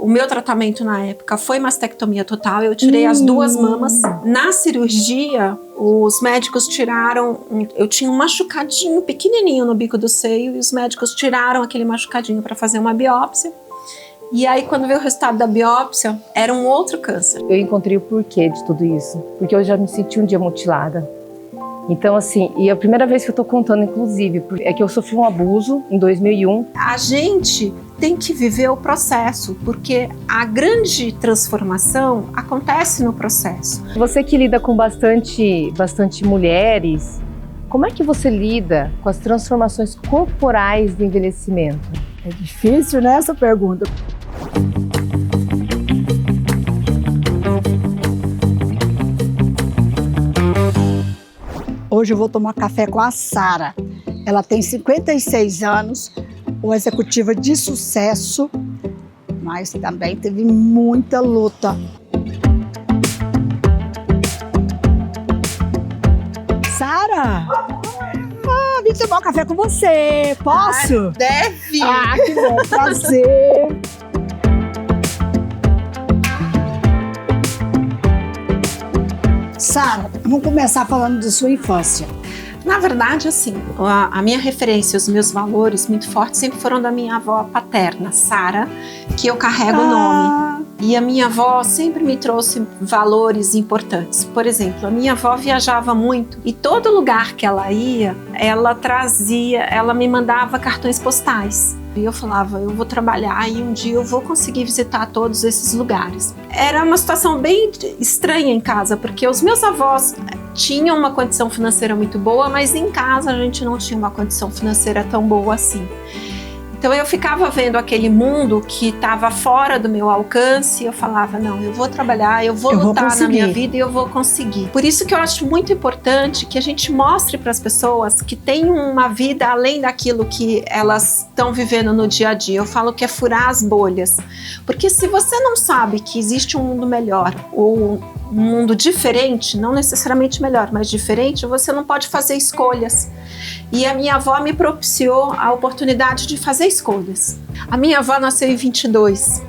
O meu tratamento na época foi mastectomia total, eu tirei as 2 mamas. Na cirurgia, os médicos tiraram, eu tinha um machucadinho pequenininho no bico do seio e os médicos tiraram aquele machucadinho para fazer uma biópsia. E aí, quando veio o resultado da biópsia, era um outro câncer. Eu encontrei o porquê de tudo isso, porque eu já me senti um dia mutilada. Então, assim, e a primeira vez que eu tô contando, inclusive, é que eu sofri um abuso em 2001. A gente tem que viver o processo, porque a grande transformação acontece no processo. Você que lida com bastante mulheres, como é que você lida com as transformações corporais do envelhecimento? É difícil, né, essa pergunta. Hoje eu vou tomar café com a Sara. Ela tem 56 anos, uma executiva de sucesso, mas também teve muita luta. Sara! Vim tomar um café com você. Posso? Deve! Que bom, prazer! Sara, vamos começar falando da sua infância. Na verdade, assim, a minha referência, os meus valores muito fortes sempre foram da minha avó paterna, Sara, que eu carrego o nome. E a minha avó sempre me trouxe valores importantes. Por exemplo, a minha avó viajava muito e todo lugar que ela ia, ela me mandava cartões postais. E eu falava, eu vou trabalhar e um dia eu vou conseguir visitar todos esses lugares. Era uma situação bem estranha em casa, porque os meus avós tinham uma condição financeira muito boa, mas em casa a gente não tinha uma condição financeira tão boa assim. Então eu ficava vendo aquele mundo que estava fora do meu alcance e eu falava, não, eu vou trabalhar, eu vou lutar na minha vida e eu vou conseguir. Por isso que eu acho muito importante que a gente mostre para as pessoas que tem uma vida além daquilo que elas estão vivendo no dia a dia. Eu falo que é furar as bolhas. Porque se você não sabe que existe um mundo melhor ou um mundo diferente, não necessariamente melhor, mas diferente, você não pode fazer escolhas. E a minha avó me propiciou a oportunidade de fazer escolhas. A minha avó nasceu em 22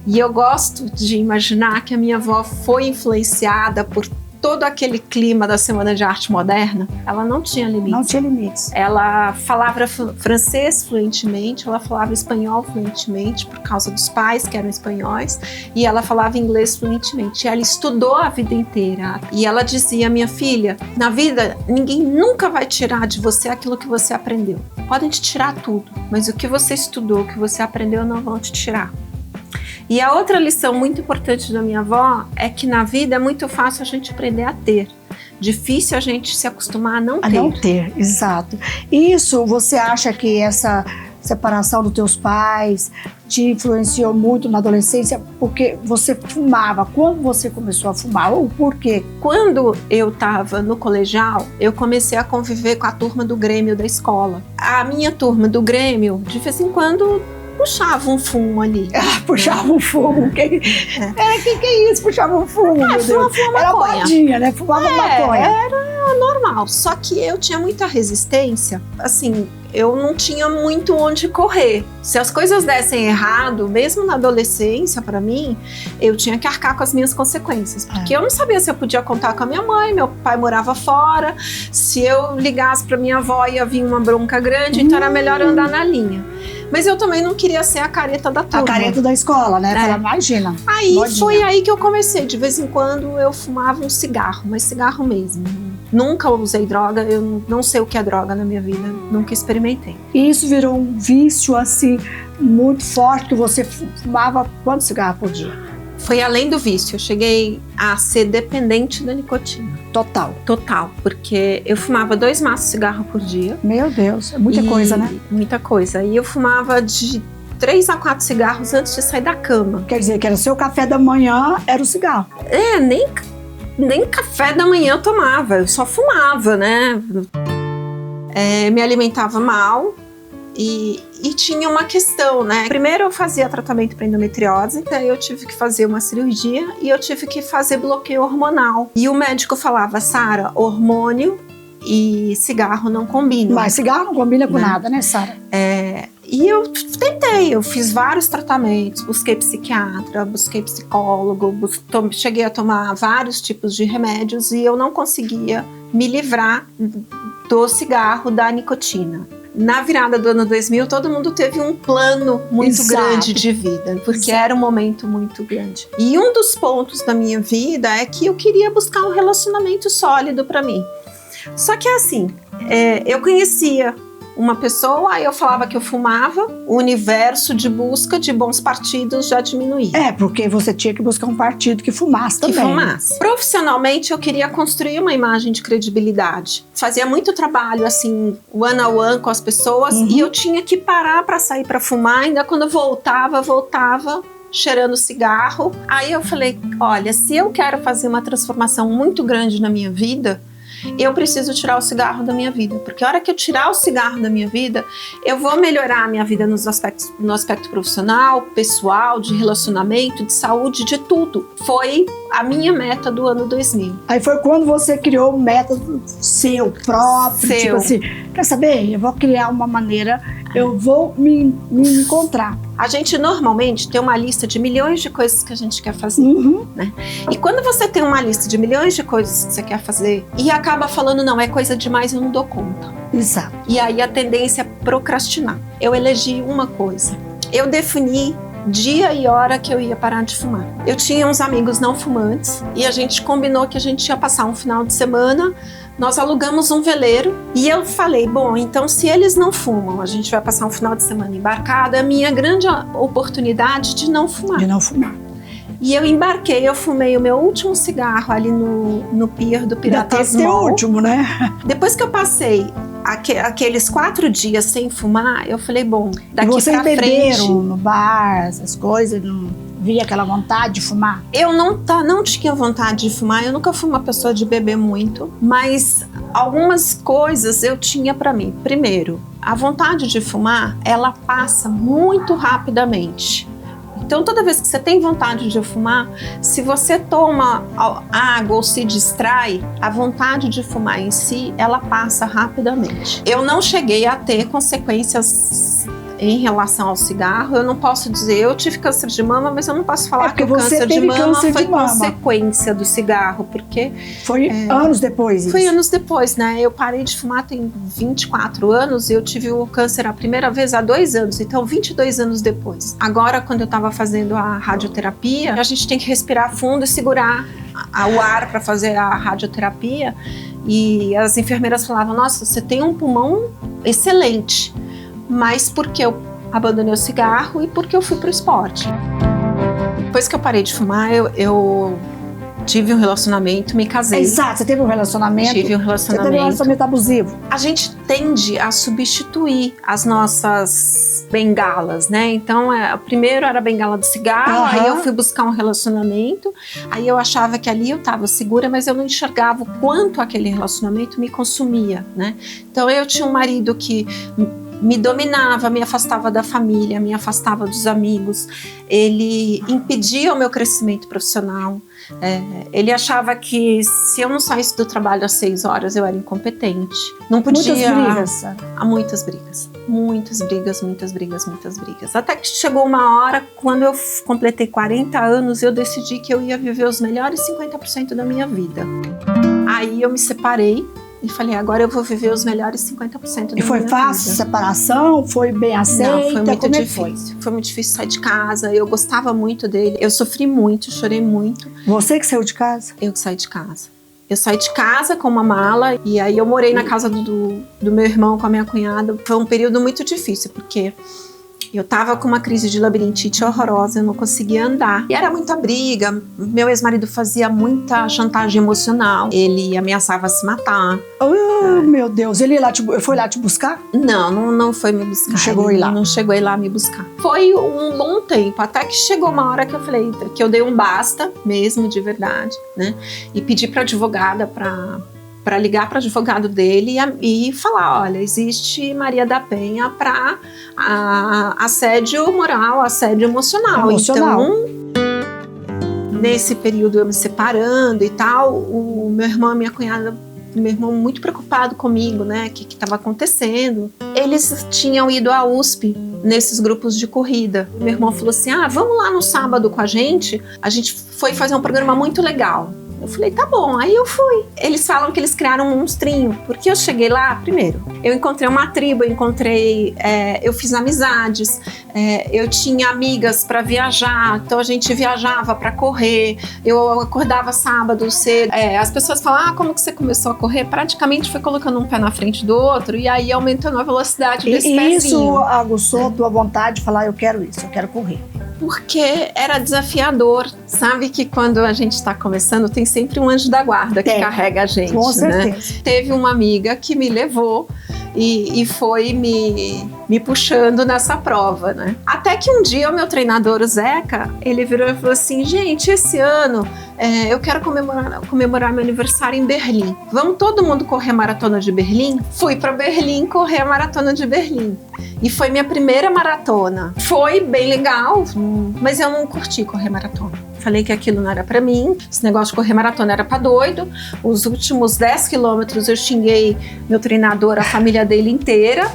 e eu gosto de imaginar que a minha avó foi influenciada por todo aquele clima da Semana de Arte Moderna. Ela não tinha limites. Não tinha limites. Ela falava francês fluentemente, ela falava espanhol fluentemente por causa dos pais que eram espanhóis e ela falava inglês fluentemente. Ela estudou a vida inteira e ela dizia, minha filha, na vida ninguém nunca vai tirar de você aquilo que você aprendeu. Podem te tirar tudo, mas o que você estudou, o que você aprendeu não vão te tirar. E a outra lição muito importante da minha avó é que na vida é muito fácil a gente aprender a ter. Difícil a gente se acostumar a não ter. A não ter, exato. Isso, você acha que essa separação dos teus pais te influenciou muito na adolescência? Porque você fumava. Quando você começou a fumar? Ou por quê? Quando eu estava no colegial, eu comecei a conviver com a turma do Grêmio da escola. A minha turma do Grêmio, de vez em quando, puxava um fumo ali. Puxava um fumo. Que é isso? Puxava um fumo, meu Deus. Era modinha, né? Fumava maconha. Era normal. Só que eu tinha muita resistência. Assim, eu não tinha muito onde correr. Se as coisas dessem errado, mesmo na adolescência, pra mim, eu tinha que arcar com as minhas consequências. Porque eu não sabia se eu podia contar com a minha mãe, meu pai morava fora. Se eu ligasse pra minha avó, ia vir uma bronca grande, então era melhor andar na linha. Mas eu também não queria ser a careta da turma. A careta da escola, né? Ela imagina. Aí modinha. Foi aí que eu comecei. De vez em quando eu fumava um cigarro, mas cigarro mesmo. Nunca usei droga, eu não sei o que é droga na minha vida, nunca experimentei. E isso virou um vício, assim, muito forte, que você fumava quantos cigarros por dia? Foi além do vício, eu cheguei a ser dependente da nicotina. Total. Total, porque eu fumava 2 maços de cigarro por dia. Meu Deus, é muita coisa, né? Muita coisa. E eu fumava de 3 a 4 cigarros antes de sair da cama. Quer dizer, que era o seu café da manhã, era o cigarro. Nem café da manhã eu tomava, eu só fumava, né? Me alimentava mal e tinha uma questão, né? Primeiro eu fazia tratamento para endometriose, daí eu tive que fazer uma cirurgia e eu tive que fazer bloqueio hormonal. E o médico falava, Sara, hormônio e cigarro não combinam. Mas cigarro não combina com nada, né, Sara? E eu tentei, eu fiz vários tratamentos, busquei psiquiatra, busquei psicólogo, cheguei a tomar vários tipos de remédios e eu não conseguia me livrar do cigarro, da nicotina. Na virada do ano 2000, todo mundo teve um plano muito grande de vida, porque era um momento muito grande. E um dos pontos da minha vida é que eu queria buscar um relacionamento sólido para mim. Só que assim, eu conhecia uma pessoa, aí eu falava que eu fumava, o universo de busca de bons partidos já diminuía. Porque você tinha que buscar um partido que fumasse também. Que fumasse. Profissionalmente, eu queria construir uma imagem de credibilidade. Fazia muito trabalho, assim, one on one com as pessoas, e eu tinha que parar para sair para fumar, ainda quando voltava cheirando cigarro. Aí eu falei, olha, se eu quero fazer uma transformação muito grande na minha vida, eu preciso tirar o cigarro da minha vida, porque a hora que eu tirar o cigarro da minha vida, eu vou melhorar a minha vida no aspecto profissional, pessoal, de relacionamento, de saúde, de tudo. Foi a minha meta do ano 2000. Aí foi quando você criou um método seu próprio, tipo assim, quer saber? Eu vou criar uma maneira, eu vou me encontrar. A gente normalmente tem uma lista de milhões de coisas que a gente quer fazer, né? E quando você tem uma lista de milhões de coisas que você quer fazer e acaba falando, não, é coisa demais, eu não dou conta. Exato. E aí a tendência é procrastinar. Eu elegi uma coisa. Eu defini dia e hora que eu ia parar de fumar. Eu tinha uns amigos não fumantes e a gente combinou que a gente ia passar um final de semana. Nós alugamos um veleiro e eu falei, bom, então se eles não fumam, a gente vai passar um final de semana embarcado, é a minha grande oportunidade de não fumar. De não fumar. E eu embarquei, eu fumei o meu último cigarro ali no pier do Piratas Mall. O último, né? Depois que eu passei aqueles 4 dias sem fumar, eu falei, bom, daqui pra frente... E vocês beberam no bar, essas coisas, não via aquela vontade de fumar? Eu não tinha vontade de fumar, eu nunca fui uma pessoa de beber muito, mas algumas coisas eu tinha pra mim. Primeiro, a vontade de fumar, ela passa muito rapidamente. Então, toda vez que você tem vontade de fumar, se você toma água ou se distrai, a vontade de fumar em si, ela passa rapidamente. Eu não cheguei a ter consequências em relação ao cigarro. Eu não posso dizer, eu tive câncer de mama, mas eu não posso falar que o câncer de mama foi consequência do cigarro, porque... Foi anos depois isso. Foi anos depois, né? Eu parei de fumar tem 24 anos e eu tive o câncer a primeira vez há 2 anos, então 22 anos depois. Agora, quando eu estava fazendo a radioterapia, a gente tem que respirar fundo e segurar o ar para fazer a radioterapia, e as enfermeiras falavam, nossa, você tem um pulmão excelente, mas porque eu abandonei o cigarro e porque eu fui pro esporte. Depois que eu parei de fumar, eu tive um relacionamento, me casei. Exato, você teve um relacionamento. Tive um relacionamento. Você teve um relacionamento abusivo. A gente tende a substituir as nossas bengalas, né? Então, primeiro era a bengala do cigarro, aí eu fui buscar um relacionamento, aí eu achava que ali eu estava segura, mas eu não enxergava o quanto aquele relacionamento me consumia, né? Então, eu tinha um marido que me dominava, me afastava da família, me afastava dos amigos, ele impedia o meu crescimento profissional, ele achava que se eu não saísse do trabalho às 6 horas eu era incompetente, não podia... Muitas brigas, até que chegou uma hora, quando eu completei 40 anos, eu decidi que eu ia viver os melhores 50% da minha vida. Aí eu me separei e falei, agora eu vou viver os melhores 50% da minha vida. E foi fácil a separação? Foi bem aceita? Não, foi muito difícil. Foi muito difícil sair de casa, eu gostava muito dele, eu sofri muito, chorei muito. Você que saiu de casa? Eu que saí de casa. Eu saí de casa com uma mala e aí eu morei na casa do meu irmão com a minha cunhada. Foi um período muito difícil, porque eu tava com uma crise de labirintite horrorosa, eu não conseguia andar. E era muita briga, meu ex-marido fazia muita chantagem emocional, ele ameaçava se matar. Oh, meu Deus, ele foi lá te buscar? Não foi me buscar. Não chegou aí lá? Não chegou aí lá me buscar. Foi um bom tempo, até que chegou uma hora que eu falei, que eu dei um basta mesmo, de verdade, né? E pedi pra advogada para ligar para o advogado dele e falar, olha, existe Maria da Penha para assédio moral, assédio emocional. Então, nesse período eu me separando e tal, o meu irmão e minha cunhada, meu irmão muito preocupado comigo, né, o que estava acontecendo. Eles tinham ido à USP nesses grupos de corrida. Meu irmão falou assim, vamos lá no sábado com a gente foi fazer um programa muito legal. Eu falei, tá bom, aí eu fui. Eles falam que eles criaram um monstrinho, porque eu cheguei lá, primeiro, eu encontrei uma tribo, eu fiz amizades, eu tinha amigas para viajar, então a gente viajava para correr, eu acordava sábado cedo. As pessoas falam, como que você começou a correr? Praticamente foi colocando um pé na frente do outro e aí aumentando a velocidade desse pezinho. E isso aguçou a tua vontade de falar, eu quero isso, eu quero correr. Porque era desafiador. Sabe que quando a gente está começando, tem sempre um anjo da guarda que carrega a gente. Com certeza. Né? Teve uma amiga que me levou e foi me puxando nessa prova, né? Até que um dia o meu treinador, o Zeca, ele virou e falou assim, gente, esse ano eu quero comemorar meu aniversário em Berlim. Vamos todo mundo correr a maratona de Berlim? Fui para Berlim correr a maratona de Berlim. E foi minha primeira maratona. Foi bem legal, mas eu não curti correr maratona. Falei que aquilo não era pra mim, esse negócio de correr maratona era pra doido. Os últimos 10 quilômetros eu xinguei meu treinador, a família dele inteira.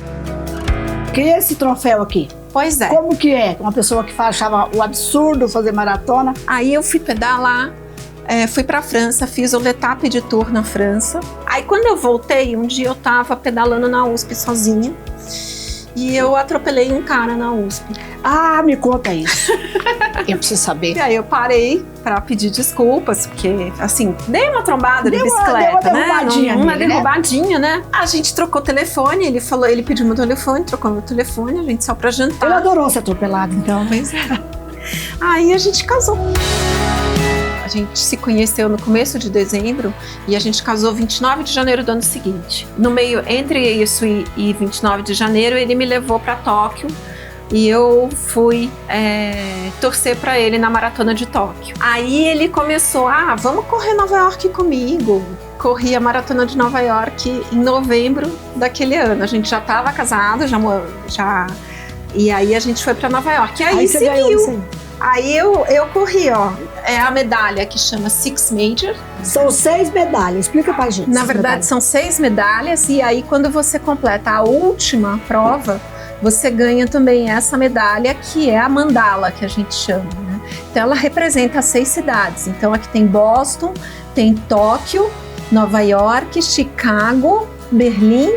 Que é esse troféu aqui? Pois é. Como que é? Uma pessoa que achava o absurdo fazer maratona. Aí eu fui pedalar, fui pra França, fiz o L'Étape de Tours na França. Aí quando eu voltei, um dia eu tava pedalando na USP sozinha. E eu atropelei um cara na USP. Me conta isso. Eu preciso saber. E aí eu parei pra pedir desculpas, porque, assim, dei uma trombada de bicicleta, deu uma derrubadinha, né? Uma nele, derrubadinha, né? A gente trocou o telefone, ele pediu meu telefone, trocou meu telefone, a gente saiu pra jantar. Ele adorou ser atropelado, então. Pois é. Aí a gente casou. A gente se conheceu no começo de dezembro e a gente casou 29 de janeiro do ano seguinte. No meio, entre isso e 29 de janeiro, ele me levou para Tóquio e eu fui torcer para ele na maratona de Tóquio. Aí ele começou, vamos correr Nova York comigo. Corri a maratona de Nova York em novembro daquele ano. A gente já estava casado, e aí a gente foi para Nova York. E aí você ganhou isso aí. Aí eu corri, é a medalha que chama Six Major. São 6 medalhas, explica pra gente. Na verdade são 6 medalhas e aí quando você completa a última prova, você ganha também essa medalha que é a mandala, que a gente chama, né? Então ela representa as 6 cidades. Então aqui tem Boston, tem Tóquio, Nova York, Chicago, Berlim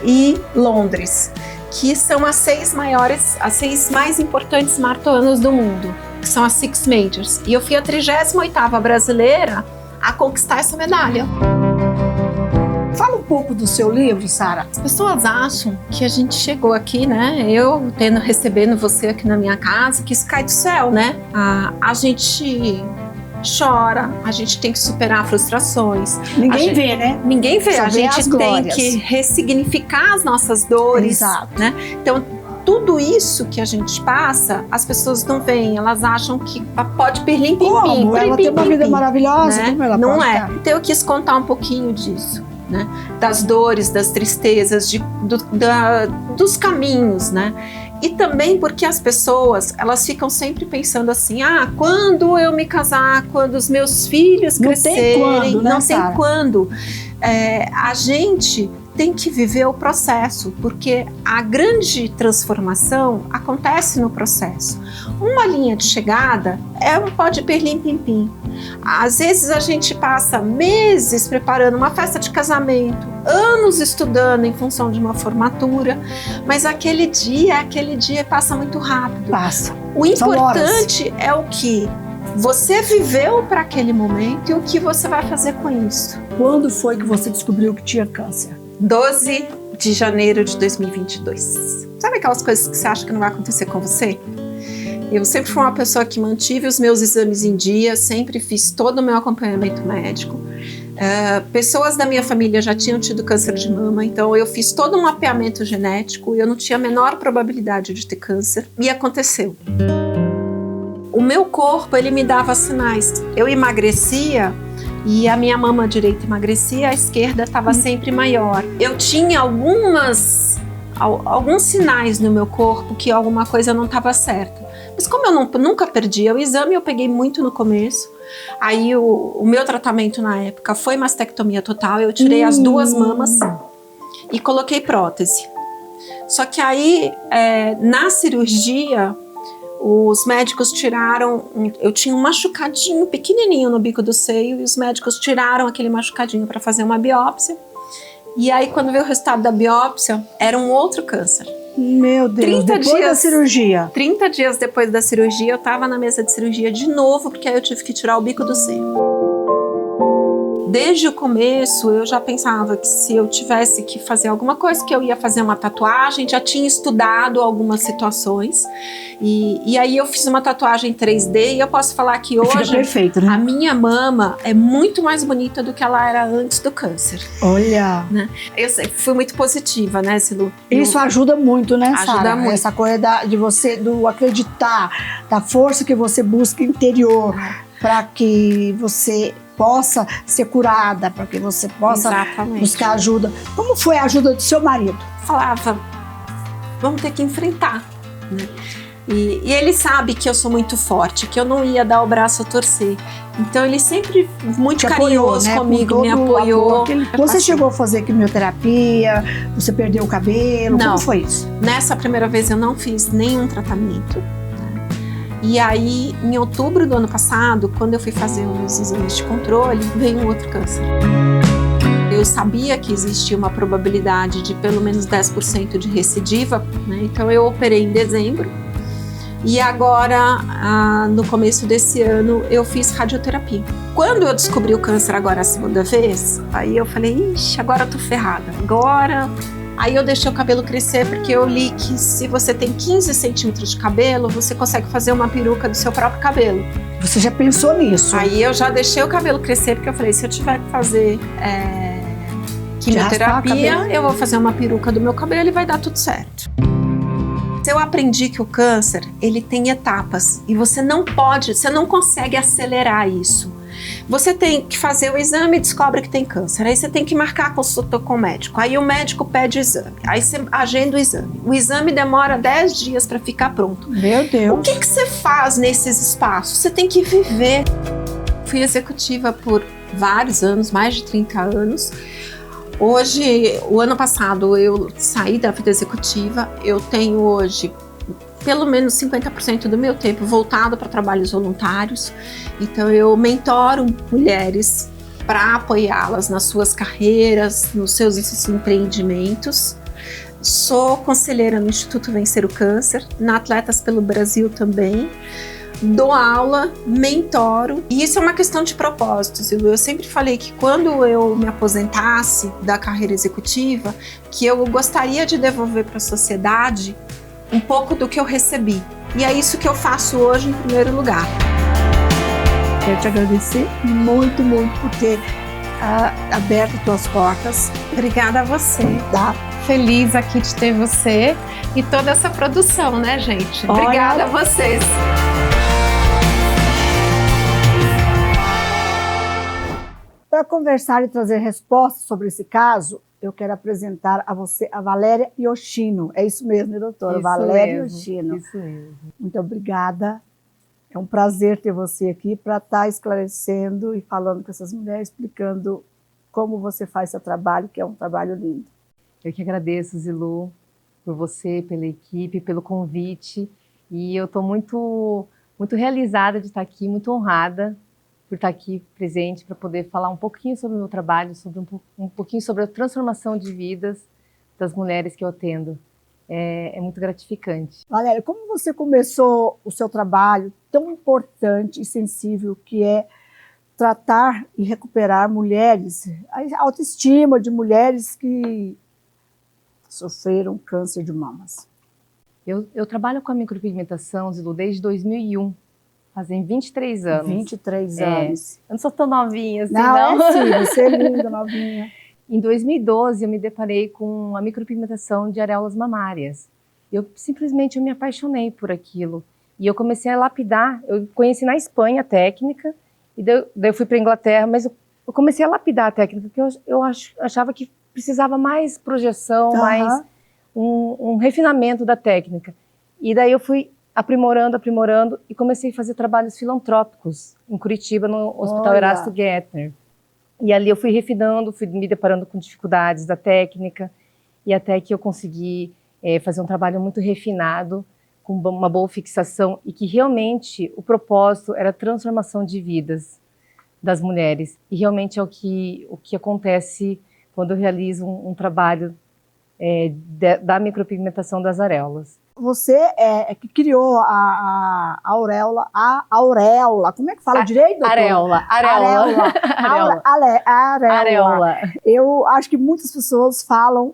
e Londres, que são as 6 mais importantes maratonas do mundo, que são as Six Majors. E eu fui a 38ª brasileira a conquistar essa medalha. Fala um pouco do seu livro, Sara. As pessoas acham que a gente chegou aqui, né? Eu recebendo você aqui na minha casa, que isso cai do céu, né? A gente chora, a gente tem que superar frustrações. Ninguém vê, né? Ninguém vê. Só a gente tem que ressignificar as nossas dores. Exato. Né? Então, tudo isso que a gente passa, as pessoas não veem, elas acham que pode pirlim pim pim. Ela tem uma vida maravilhosa, né? Como ela não pode é. estar? Então eu quis contar um pouquinho disso, né? Das dores, das tristezas, dos caminhos, né? E também porque as pessoas, elas ficam sempre pensando assim, quando eu me casar, quando os meus filhos crescerem, não tem quando. A gente tem que viver o processo, porque a grande transformação acontece no processo. Uma linha de chegada pode perlim pim pim. Às vezes a gente passa meses preparando uma festa de casamento, anos estudando em função de uma formatura, mas aquele dia passa muito rápido. Passa. O importante é o que você viveu para aquele momento e o que você vai fazer com isso. Quando foi que você descobriu que tinha câncer? 12 de janeiro de 2022. Sabe aquelas coisas que você acha que não vai acontecer com você? Eu sempre fui uma pessoa que mantive os meus exames em dia, sempre fiz todo o meu acompanhamento médico. Pessoas da minha família já tinham tido câncer de mama, então eu fiz todo um mapeamento genético e eu não tinha a menor probabilidade de ter câncer, e aconteceu. O meu corpo, ele me dava sinais. Eu emagrecia e a minha mama direita emagrecia, a esquerda estava sempre maior. Eu tinha alguns sinais no meu corpo que alguma coisa não estava certa. Mas como eu nunca perdia o exame, eu peguei muito no começo. Aí o meu tratamento na época foi mastectomia total. Eu tirei as 2 mamas e coloquei prótese. Só que aí, na cirurgia, os médicos tiraram, eu tinha um machucadinho pequenininho no bico do seio e os médicos tiraram aquele machucadinho para fazer uma biópsia. E aí, quando veio o resultado da biópsia, era um outro câncer. Meu Deus, depois da cirurgia. 30 dias depois da cirurgia, eu estava na mesa de cirurgia de novo, porque aí eu tive que tirar o bico do seio. Desde o começo, eu já pensava que se eu tivesse que fazer alguma coisa, que eu ia fazer uma tatuagem, já tinha estudado algumas situações. E aí eu fiz uma tatuagem 3D e eu posso falar que hoje fica perfeito, né? A minha mama é muito mais bonita do que ela era antes do câncer. Olha! Né? Eu fui muito positiva, né, Zilu? Isso ajuda muito, né, Sara? Ajuda muito. Essa coisa de você, do acreditar, da força que você busca interior, para que você possa ser curada, para que você possa buscar ajuda. Como foi a ajuda do seu marido? Falava, vamos ter que enfrentar, né? E ele sabe que eu sou muito forte, que eu não ia dar o braço a torcer. Então ele sempre muito te carinhoso apoiou, né? Com me apoiou. Você chegou a fazer quimioterapia? Você perdeu o cabelo? Não. Como foi isso? Nessa primeira vez eu não fiz nenhum tratamento. E aí, em outubro do ano passado, quando eu fui fazer os exames de controle, veio um outro câncer. Eu sabia que existia uma probabilidade de pelo menos 10% de recidiva, né? Então eu operei em dezembro. E agora, no começo desse ano, eu fiz radioterapia. Quando eu descobri o câncer agora a segunda vez, aí eu falei, ixi, agora eu tô ferrada. Aí eu deixei o cabelo crescer porque eu li que se você tem 15 centímetros de cabelo, você consegue fazer uma peruca do seu próprio cabelo. Você já pensou nisso? Aí eu já deixei o cabelo crescer porque eu falei, se eu tiver que fazer quimioterapia, eu vou fazer uma peruca do meu cabelo e vai dar tudo certo. Eu aprendi que o câncer, ele tem etapas e você não consegue acelerar isso. Você tem que fazer o exame e descobre que tem câncer. Aí você tem que marcar a consulta com o médico. Aí o médico pede o exame. Aí você agenda o exame. O exame demora 10 dias para ficar pronto. Meu Deus. O que você faz nesses espaços? Você tem que viver. Fui executiva por vários anos, mais de 30 anos. Hoje, o ano passado, eu saí da vida executiva. Eu tenho hoje pelo menos 50% do meu tempo voltado para trabalhos voluntários. Então eu mentoro mulheres para apoiá-las nas suas carreiras, nos seus empreendimentos. Sou conselheira no Instituto Vencer o Câncer, na Atletas pelo Brasil também. Dou aula, mentoro, e isso é uma questão de propósitos. Eu sempre falei que quando eu me aposentasse da carreira executiva, que eu gostaria de devolver para a sociedade um pouco do que eu recebi. E é isso que eu faço hoje em primeiro lugar. Quero te agradecer muito, muito por ter aberto tuas portas. Obrigada a você. Tá? Feliz aqui de ter você e toda essa produção, né, gente? Obrigada a vocês. Para conversar e trazer respostas sobre esse caso, eu quero apresentar a você a Valéria Yoshino. É isso mesmo, né, doutora? Isso Valéria mesmo, Yoshino. Isso mesmo. Muito obrigada. É um prazer ter você aqui para estar esclarecendo e falando com essas mulheres, explicando como você faz seu trabalho, que é um trabalho lindo. Eu que agradeço, Zilu, por você, pela equipe, pelo convite. E eu estou muito realizada de estar aqui, muito honrada por estar aqui presente para poder falar um pouquinho sobre o meu trabalho, sobre um pouquinho sobre a transformação de vidas das mulheres que eu atendo. É muito gratificante. Valéria, como você começou o seu trabalho tão importante e sensível que é tratar e recuperar mulheres, a autoestima de mulheres que sofreram câncer de mamas? Eu trabalho com a micropigmentação, Zilu, desde 2001. Fazem 23 anos. 23 anos. Eu não sou tão novinha assim, não. não. Sim, você é linda, novinha. Em 2012, eu me deparei com a micropigmentação de areolas mamárias. Eu simplesmente me apaixonei por aquilo. E eu comecei a lapidar. Eu conheci na Espanha a técnica, e daí eu fui para a Inglaterra, mas eu comecei a lapidar a técnica, porque eu achava que precisava mais projeção, mais um refinamento da técnica. E daí eu fui aprimorando e comecei a fazer trabalhos filantrópicos em Curitiba, no Hospital Erasto Gettner. E ali eu fui refinando, fui me deparando com dificuldades da técnica, e até que eu consegui fazer um trabalho muito refinado, com uma boa fixação, e que realmente o propósito era a transformação de vidas das mulheres. E realmente é o que acontece quando eu realizo um trabalho da micropigmentação das areolas. Você é que criou a auréola, como é que fala direito, doutora? Areola. Eu acho que muitas pessoas falam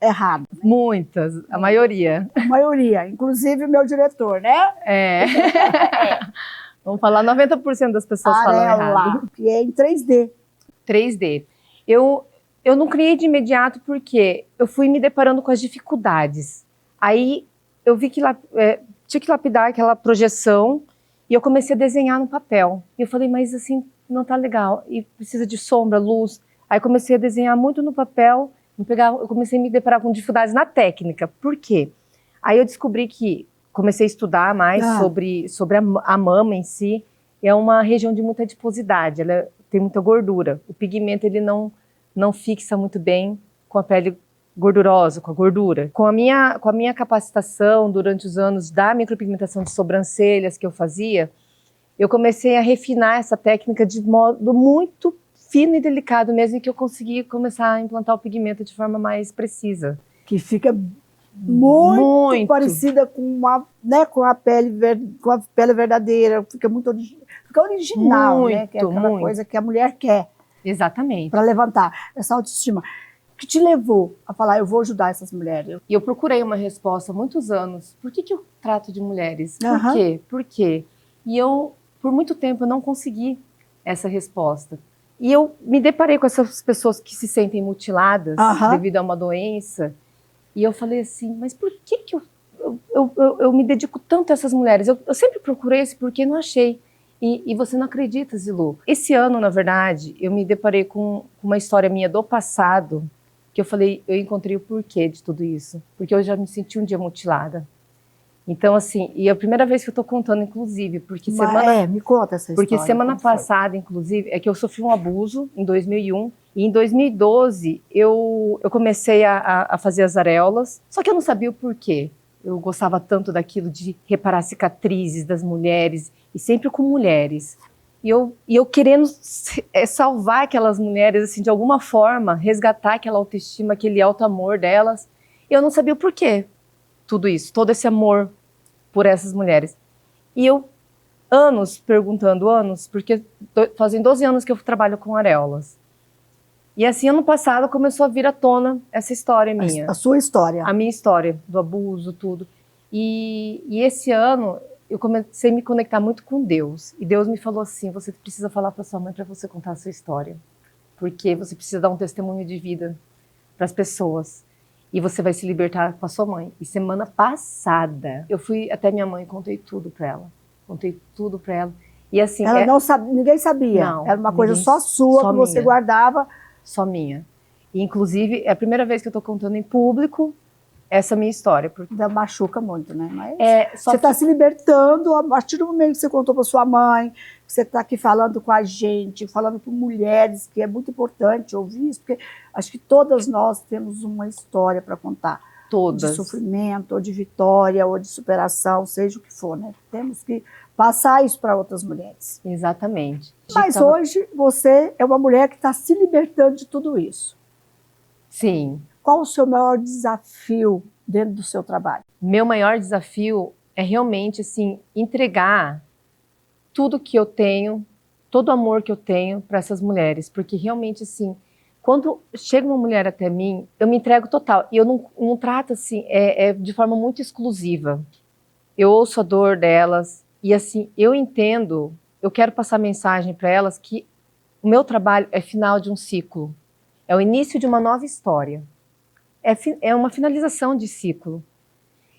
errado. Muitas, a maioria. A maioria, inclusive o meu diretor, né? Vamos falar, 90% das pessoas falam errado. Que é em 3D. 3D. Eu não criei de imediato porque eu fui me deparando com as dificuldades. Aí eu vi que tinha que lapidar aquela projeção e eu comecei a desenhar no papel. E eu falei, mas assim, não tá legal. E precisa de sombra, luz. Aí comecei a desenhar muito no papel. Eu comecei a me deparar com dificuldades na técnica. Por quê? Aí eu descobri que comecei a estudar mais sobre a mama em si. É uma região de muita adiposidade, ela tem muita gordura. O pigmento ele não fixa muito bem com a pele gordurosa, com a gordura. Com a minha capacitação durante os anos da micropigmentação de sobrancelhas que eu fazia, eu comecei a refinar essa técnica de modo muito fino e delicado mesmo, que eu consegui começar a implantar o pigmento de forma mais precisa. Que fica muito parecida com a pele verdadeira, fica original, né? Que é aquela coisa que a mulher quer. Exatamente. Para levantar essa autoestima. Que te levou a falar, eu vou ajudar essas mulheres? E eu procurei uma resposta há muitos anos. Por que eu trato de mulheres? Por quê? Por quê? E por muito tempo, eu não consegui essa resposta. E eu me deparei com essas pessoas que se sentem mutiladas devido a uma doença. E eu falei assim, mas por que eu me dedico tanto a essas mulheres? Eu sempre procurei esse porquê e não achei. E você não acredita, Zilu. Esse ano, na verdade, eu me deparei com uma história minha do passado, que eu falei, eu encontrei o porquê de tudo isso. Porque eu já me senti um dia mutilada. Então, assim, e é a primeira vez que eu tô contando, inclusive, porque me conta essa história. Porque semana passada, inclusive, é que eu sofri um abuso em 2001, e em 2012 eu comecei a fazer as areolas, só que eu não sabia o porquê. Eu gostava tanto daquilo de reparar cicatrizes das mulheres, e sempre com mulheres. E eu querendo salvar aquelas mulheres, assim, de alguma forma, resgatar aquela autoestima, aquele alto amor delas. E eu não sabia o porquê. Tudo isso, todo esse amor por essas mulheres. E eu, perguntando, porque fazem 12 anos que eu trabalho com areolas. E assim, ano passado, começou a vir à tona essa história minha. A sua história. A minha história, do abuso, tudo. E esse ano, eu comecei a me conectar muito com Deus. E Deus me falou assim, você precisa falar para sua mãe para você contar a sua história. Porque você precisa dar um testemunho de vida para as pessoas. E você vai se libertar com a sua mãe. E semana passada, eu fui até minha mãe e contei tudo para ela. Contei tudo para ela. E assim... Ela não sabia, ninguém sabia. Não, era uma coisa só sua, que você guardava. Só minha. E, inclusive, é a primeira vez que eu tô contando em público essa minha história. Porque machuca muito, né? Mas você está se libertando a partir do momento que você contou para sua mãe, que você está aqui falando com a gente, falando com mulheres, que é muito importante ouvir isso, porque acho que todas nós temos uma história para contar. Todas. De sofrimento, ou de vitória, ou de superação, seja o que for, né? Temos que passar isso para outras mulheres. Exatamente. Mas hoje você é uma mulher que está se libertando de tudo isso. Sim. Qual o seu maior desafio dentro do seu trabalho? Meu maior desafio é realmente, assim, entregar tudo que eu tenho, todo o amor que eu tenho para essas mulheres. Porque realmente, assim, quando chega uma mulher até mim, eu me entrego total. E eu não trato, assim, de forma muito exclusiva. Eu ouço a dor delas e, assim, eu entendo, eu quero passar mensagem para elas que o meu trabalho é final de um ciclo. É o início de uma nova história. É uma finalização de ciclo.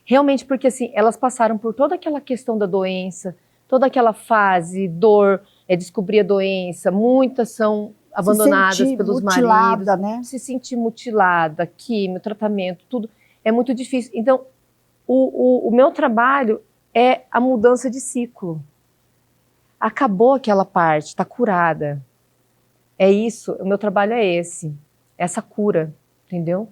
Realmente, porque assim, elas passaram por toda aquela questão da doença, toda aquela fase, dor, descobrir a doença, muitas são abandonadas pelos maridos. Né? Se sentir mutilada, químio, tratamento, tudo. É muito difícil. Então, o meu trabalho é a mudança de ciclo. Acabou aquela parte, está curada. É isso, o meu trabalho é esse, essa cura, entendeu?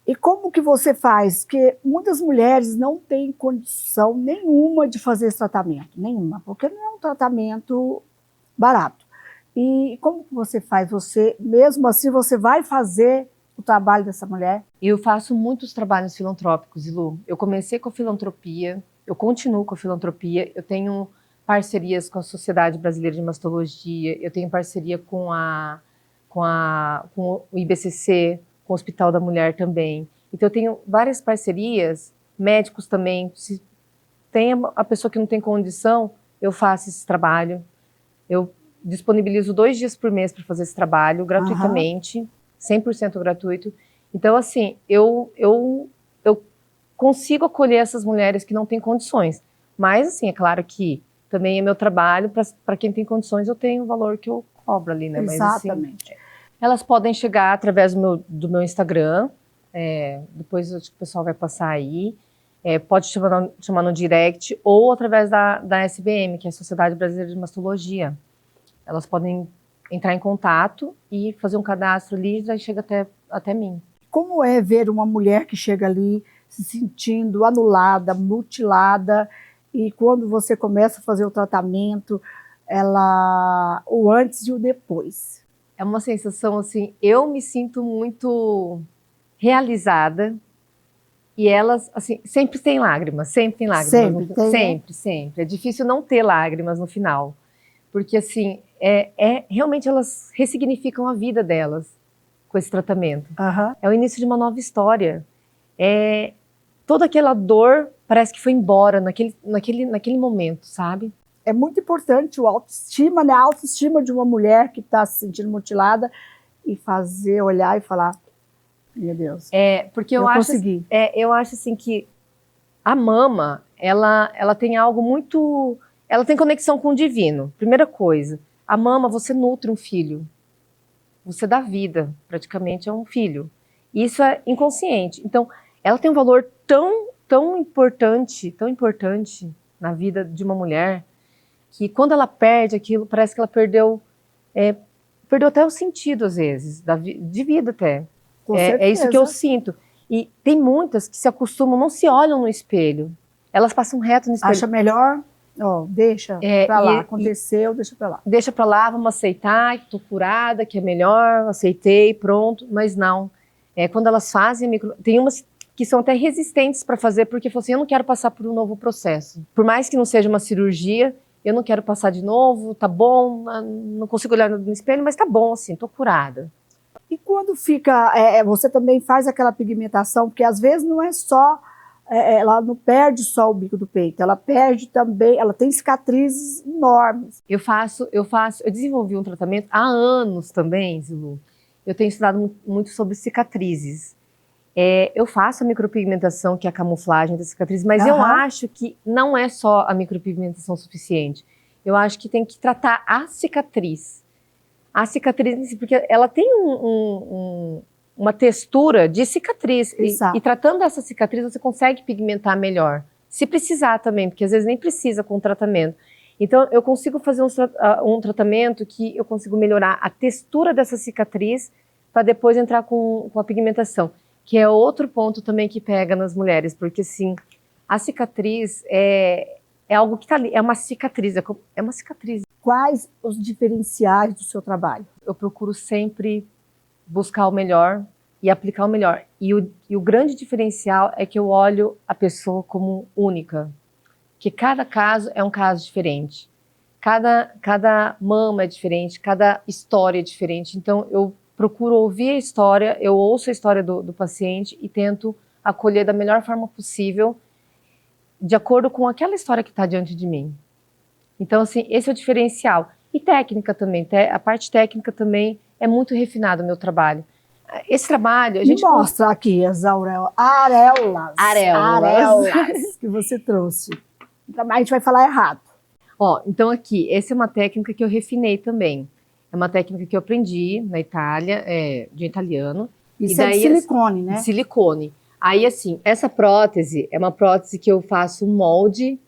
E como que você faz? Porque muitas mulheres não têm condição nenhuma de fazer esse tratamento, nenhuma, porque não é um tratamento barato. E como que você faz? Você, mesmo assim, você vai fazer o trabalho dessa mulher? Eu faço muitos trabalhos filantrópicos, Ilu. Eu comecei com a filantropia, eu continuo com a filantropia, eu tenho parcerias com a Sociedade Brasileira de Mastologia, eu tenho parceria com o IBCC, com o Hospital da Mulher também. Então eu tenho várias parcerias, médicos também. Se tem a pessoa que não tem condição, eu faço esse trabalho. Eu disponibilizo 2 dias por mês para fazer esse trabalho, gratuitamente, 100% gratuito. Então, assim, eu consigo acolher essas mulheres que não têm condições. Mas, assim, é claro que também é meu trabalho, para quem tem condições, eu tenho o valor que eu cobro ali, né? Exatamente. Mas, assim, elas podem chegar através do meu Instagram, depois acho que o pessoal vai passar aí, pode chamar no direct, ou através da SBM, que é a Sociedade Brasileira de Mastologia. Elas podem entrar em contato e fazer um cadastro ali, e chega até mim. Como é ver uma mulher que chega ali se sentindo anulada, mutilada, e quando você começa a fazer o tratamento, o antes e o depois? É uma sensação assim, eu me sinto muito realizada, e elas, assim, sempre tem lágrimas. Sempre tem, sempre. É difícil não ter lágrimas no final, porque assim, realmente elas ressignificam a vida delas com esse tratamento. É o início de uma nova história. Toda aquela dor parece que foi embora naquele momento, sabe? É muito importante o autoestima, né? A autoestima de uma mulher que está se sentindo mutilada e olhar e falar, meu Deus, porque eu acho, consegui. Eu acho assim que a mama, ela tem algo muito... Ela tem conexão com o divino. Primeira coisa, a mama, você nutre um filho. Você dá vida, praticamente, a um filho. E isso é inconsciente. Então, ela tem um valor tão importante na vida de uma mulher, que quando ela perde aquilo, parece que ela perdeu até o sentido, às vezes, de vida até. É isso que eu sinto. E tem muitas que se acostumam, não se olham no espelho. Elas passam reto no espelho. Acha melhor, deixa pra lá, aconteceu, deixa pra lá. Deixa pra lá, vamos aceitar, que tô curada, que é melhor, aceitei, pronto. Mas não. Quando elas fazem tem umas que são até resistentes para fazer, porque falam assim, eu não quero passar por um novo processo. Por mais que não seja uma cirurgia, eu não quero passar de novo, tá bom, não consigo olhar no espelho, mas tá bom, assim, tô curada. E quando fica, você também faz aquela pigmentação, porque às vezes não é só, ela não perde só o bico do peito, ela perde também, ela tem cicatrizes enormes. Eu desenvolvi um tratamento há anos também, Zilu. Eu tenho estudado muito sobre cicatrizes. Eu faço a micropigmentação, que é a camuflagem da cicatriz, mas eu acho que não é só a micropigmentação suficiente. Eu acho que tem que tratar a cicatriz. A cicatriz, porque ela tem uma textura de cicatriz. E tratando essa cicatriz, você consegue pigmentar melhor. Se precisar também, porque às vezes nem precisa com o tratamento. Então, eu consigo fazer um tratamento que eu consigo melhorar a textura dessa cicatriz para depois entrar com a pigmentação. Que é outro ponto também que pega nas mulheres, porque assim, a cicatriz é algo que está ali, é uma cicatriz. Quais os diferenciais do seu trabalho? Eu procuro sempre buscar o melhor e aplicar o melhor. E o grande diferencial é que eu olho a pessoa como única. Que cada caso é um caso diferente. Cada mama é diferente, cada história é diferente. Então, eu procuro ouvir a história, eu ouço a história do paciente e tento acolher da melhor forma possível, de acordo com aquela história que está diante de mim. Então, assim, esse é o diferencial. E técnica também, a parte técnica também é muito refinado o meu trabalho. Esse trabalho, a gente... Mostra aqui as areolas que você trouxe. A gente vai falar errado. Então aqui, essa é uma técnica que eu refinei também. É uma técnica que eu aprendi na Itália, de italiano. Isso é de silicone, né? De silicone. Aí, assim, essa prótese é uma prótese que eu faço um molde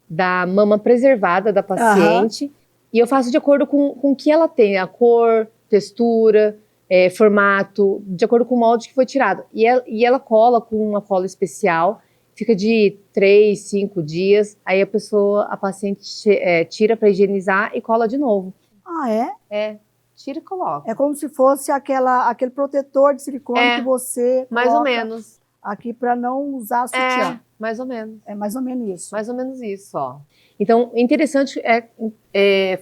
da mama preservada da paciente. E eu faço de acordo com o que ela tem, a cor, textura, formato, de acordo com o molde que foi tirado. E ela cola com uma cola especial, fica de 3, 5 dias, aí a paciente tira para higienizar e cola de novo. Ah, é? Tira e coloca. É como se fosse aquele protetor de silicone que você mais ou coloca menos. aqui para não usar sutiã. Mais ou menos. É mais ou menos isso. Mais ou menos isso, ó. Então, interessante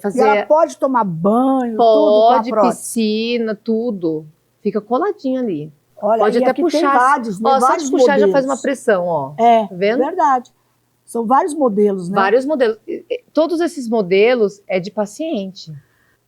fazer... E ela pode tomar banho, tudo Pode, com a prótese. piscina, tudo. Fica coladinho ali. Olha, Pode e até aqui puxar. tem vários, né? Ó, só Vários de puxar modelos. já faz uma pressão, ó. É, Tá vendo? verdade. São vários modelos, né? Vários modelos. Todos esses modelos é de paciente.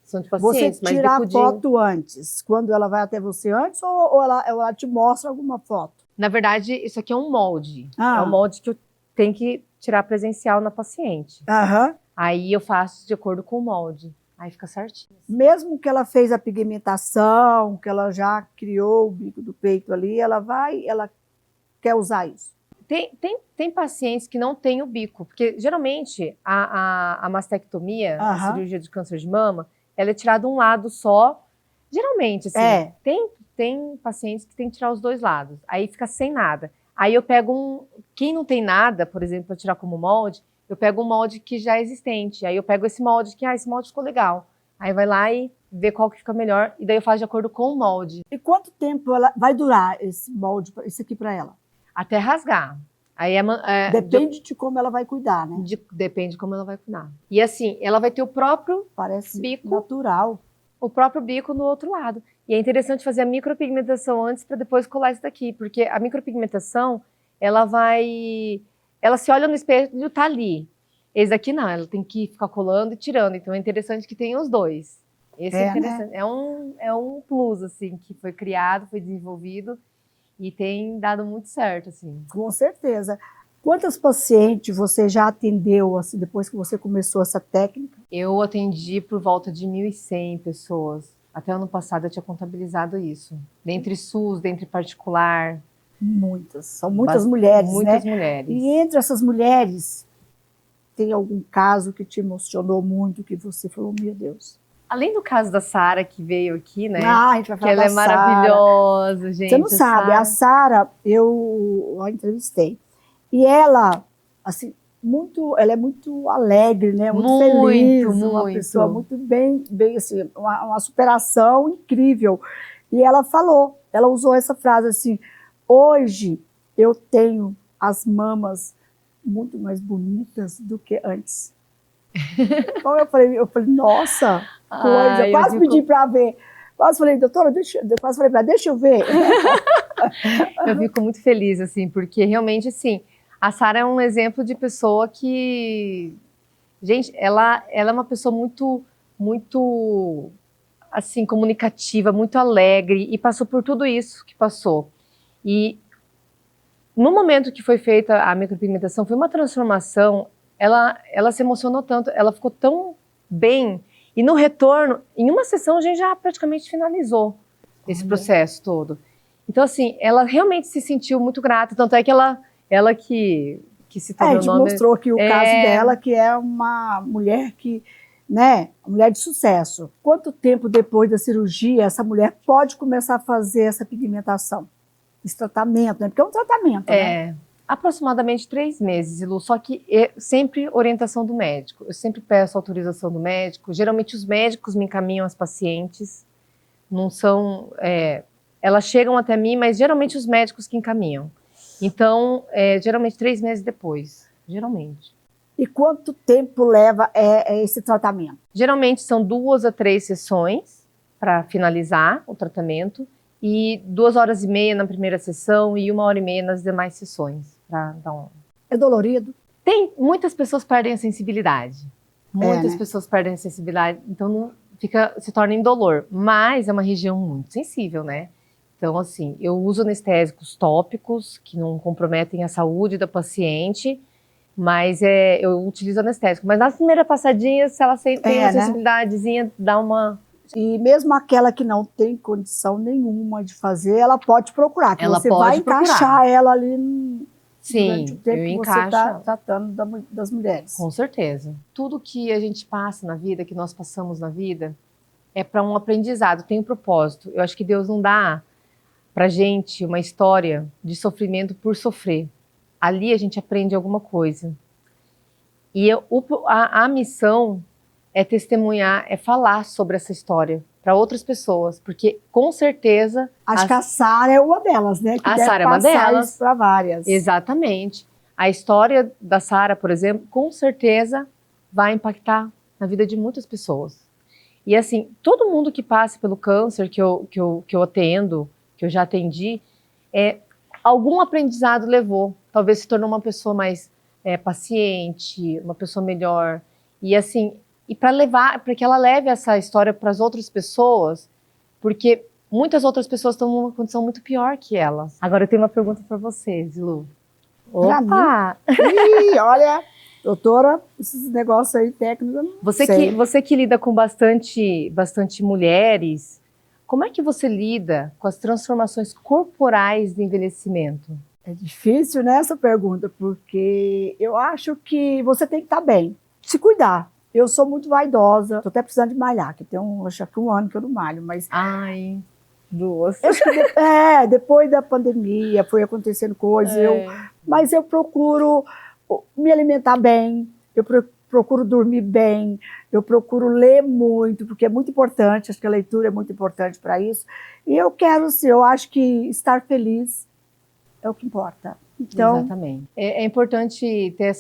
São de Você pacientes, mas tira a bicudinho. foto antes, quando ela vai até você antes, ou ela te mostra alguma foto? Na verdade, isso aqui é um molde. Ah. É um molde que eu tenho que tirar presencial na paciente. Aham. Aí eu faço de acordo com o molde. Aí fica certinho. Mesmo que ela fez a pigmentação, que ela já criou o bico do peito ali, ela quer usar isso. Tem pacientes que não têm o bico, porque geralmente a mastectomia, a cirurgia de câncer de mama, ela é tirada um lado só. Geralmente, assim, tem pacientes que tem que tirar os dois lados, aí fica sem nada. Aí eu pego quem não tem nada, por exemplo, para tirar como molde, eu pego um molde que já é existente. Aí eu pego esse molde esse molde ficou legal. Aí vai lá e vê qual que fica melhor, e daí eu faço de acordo com o molde. E quanto tempo vai durar esse molde, isso aqui para ela? Até rasgar. Aí depende de como ela vai cuidar, né? Depende de como ela vai cuidar. E assim, ela vai ter o próprio bico natural. O próprio bico no outro lado. E é interessante fazer a micropigmentação antes para depois colar isso daqui, porque a micropigmentação, ela se olha no espelho e tá ali. Esse daqui não, ela tem que ficar colando e tirando. Então é interessante que tenha os dois. Esse é interessante. Né? É um plus, assim, que foi criado, foi desenvolvido e tem dado muito certo, assim. Com certeza. Quantas pacientes você já atendeu, assim, depois que você começou essa técnica? Eu atendi por volta de 1.100 pessoas. Até ano passado eu tinha contabilizado isso. Dentre SUS, dentre particular. Muitas. São muitas mulheres, muitas né? mulheres. E entre essas mulheres, tem algum caso que te emocionou muito, que você falou, meu Deus? Além do caso da Sara, que veio aqui, né? A gente vai falar que ela é maravilhosa, gente. Você não sabe, a Sara, eu a entrevistei. E ela, assim, ela é muito alegre, né? Muito feliz, uma pessoa muito bem assim, uma superação incrível. E ela usou essa frase assim, hoje eu tenho as mamas muito mais bonitas do que antes. Então eu falei, nossa, coisa, eu quase pedi para ver. Quase falei, doutora, deixa eu ver. Eu fico muito feliz, assim, porque realmente, assim, a Sara é um exemplo de pessoa que... Gente, ela é uma pessoa muito, assim, comunicativa, muito alegre, e passou por tudo isso que passou. E no momento que foi feita a micropigmentação, foi uma transformação, ela se emocionou tanto, ela ficou tão bem, e no retorno, em uma sessão, a gente já praticamente finalizou esse processo todo. Então, assim, ela realmente se sentiu muito grata, tanto é que ela que se tornou a gente mostrou aqui o caso dela, que é uma mulher uma mulher de sucesso. Quanto tempo depois da cirurgia essa mulher pode começar a fazer essa pigmentação? Esse tratamento, né? Porque é um tratamento, né? Aproximadamente 3 meses, Lu, só que sempre orientação do médico. Eu sempre peço autorização do médico. Geralmente os médicos me encaminham as pacientes. Não são... elas chegam até mim, mas geralmente os médicos que encaminham. Então, geralmente 3 meses depois, geralmente. E quanto tempo leva esse tratamento? Geralmente são 2 a 3 sessões para finalizar o tratamento e 2h30 na primeira sessão e 1h30 nas demais sessões. É dolorido? Muitas pessoas perdem a sensibilidade. Muitas pessoas perdem a sensibilidade, então se torna indolor. Mas é uma região muito sensível, né? Então, assim, eu uso anestésicos tópicos que não comprometem a saúde da paciente, mas eu utilizo anestésico. Mas na primeira passadinha, se ela tem uma sensibilidadezinha, dá uma... E mesmo aquela que não tem condição nenhuma de fazer, ela pode procurar, que você vai encaixar ela ali durante o tempo que você está tratando das mulheres. Com certeza. Tudo que a gente passa na vida, que nós passamos na vida, é para um aprendizado, tem um propósito. Eu acho que Deus não dá pra gente uma história de sofrimento por sofrer. Ali a gente aprende alguma coisa. E a missão é testemunhar, é falar sobre essa história para outras pessoas, porque com certeza... Acho que a Sara é uma delas, né? Que a deve Sara é uma passar delas. isso para várias. Exatamente. A história da Sara, por exemplo, com certeza vai impactar na vida de muitas pessoas. E assim, todo mundo que passa pelo câncer que eu atendo, que eu já atendi, algum aprendizado levou. Talvez se tornou uma pessoa mais paciente, uma pessoa melhor. E assim, e para que ela leve essa história para as outras pessoas, porque muitas outras pessoas estão numa condição muito pior que elas. Agora eu tenho uma pergunta para você, Zilu. Opa! Ih, olha, doutora, esses negócios aí técnicos, eu não sei. Você que lida com bastante mulheres, como é que você lida com as transformações corporais do envelhecimento? É difícil, né, essa pergunta, porque eu acho que você tem que estar bem, se cuidar. Eu sou muito vaidosa, tô até precisando de malhar, que tem acho que 1 ano que eu não malho, mas... Ai, duas. Acho que depois da pandemia foi acontecendo coisas, mas eu procuro me alimentar bem, eu procuro dormir bem, eu procuro ler muito, porque é muito importante, acho que a leitura é muito importante para isso. E eu quero, assim, eu acho que estar feliz é o que importa. Então, exatamente. É importante ter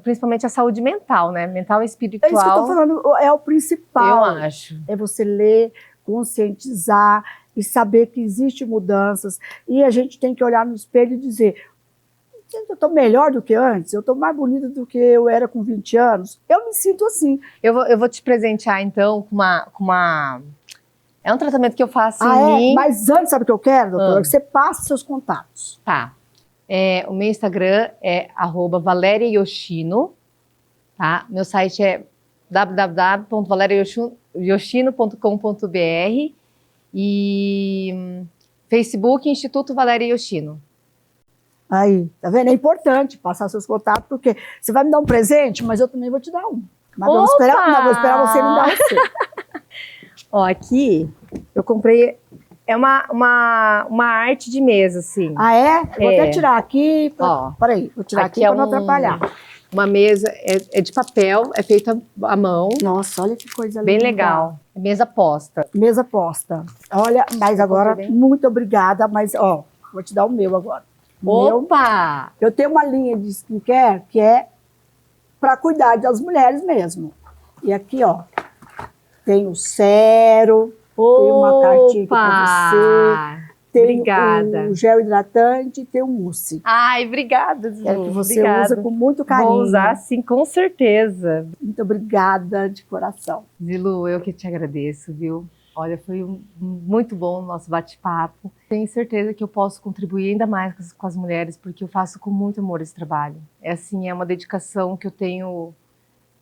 principalmente a saúde mental, né? Mental e espiritual. É isso que eu tô falando, é o principal. Eu acho. É você ler, conscientizar e saber que existem mudanças. E a gente tem que olhar no espelho e dizer: eu estou melhor do que antes, eu estou mais bonita do que eu era com 20 anos. Eu me sinto assim. Eu vou te presentear, então, com uma... É um tratamento que eu faço em mim. Mas antes, sabe o que eu quero, doutora? Que você passe seus contatos. Tá. O meu Instagram é @valeriayoshino, tá? Meu site é www.valeriayoshino.com.br e Facebook Instituto Valéria Yoshino. Aí, tá vendo? É importante passar seus contatos, porque você vai me dar um presente, mas eu também vou te dar um. Mas vou esperar você me dar o seu. Ó, aqui eu comprei... É uma arte de mesa, assim. Ah, é? Vou até tirar aqui. Peraí, vou tirar aqui para não atrapalhar. Uma mesa, é de papel, é feita à mão. Nossa, olha que coisa linda. Bem legal. É mesa posta. Mesa posta. Olha, mas agora, muito obrigada, mas, ó, vou te dar o meu agora. Opa! Eu tenho uma linha de skincare que é para cuidar das mulheres mesmo. E aqui, ó, tem o sérum. Tem uma cartinha aqui para você. Tem obrigada. O gel hidratante e tem o mousse. Ai, obrigada, Zilu. É que você usa com muito carinho. Vou usar, sim, com certeza. Muito obrigada de coração. Zilu, eu que te agradeço, viu? Olha, foi muito bom o nosso bate-papo. Tenho certeza que eu posso contribuir ainda mais com as mulheres, porque eu faço com muito amor esse trabalho. É uma dedicação que eu tenho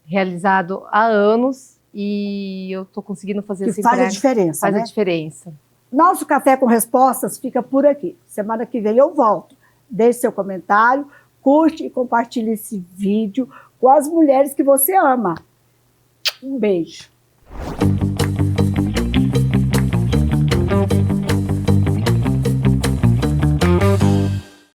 realizado há anos. E eu estou conseguindo fazer que faz a diferença, faz a diferença. Nosso Café com Respostas fica por aqui. Semana que vem eu volto. Deixe seu comentário, curte e compartilhe esse vídeo com as mulheres que você ama. Um beijo.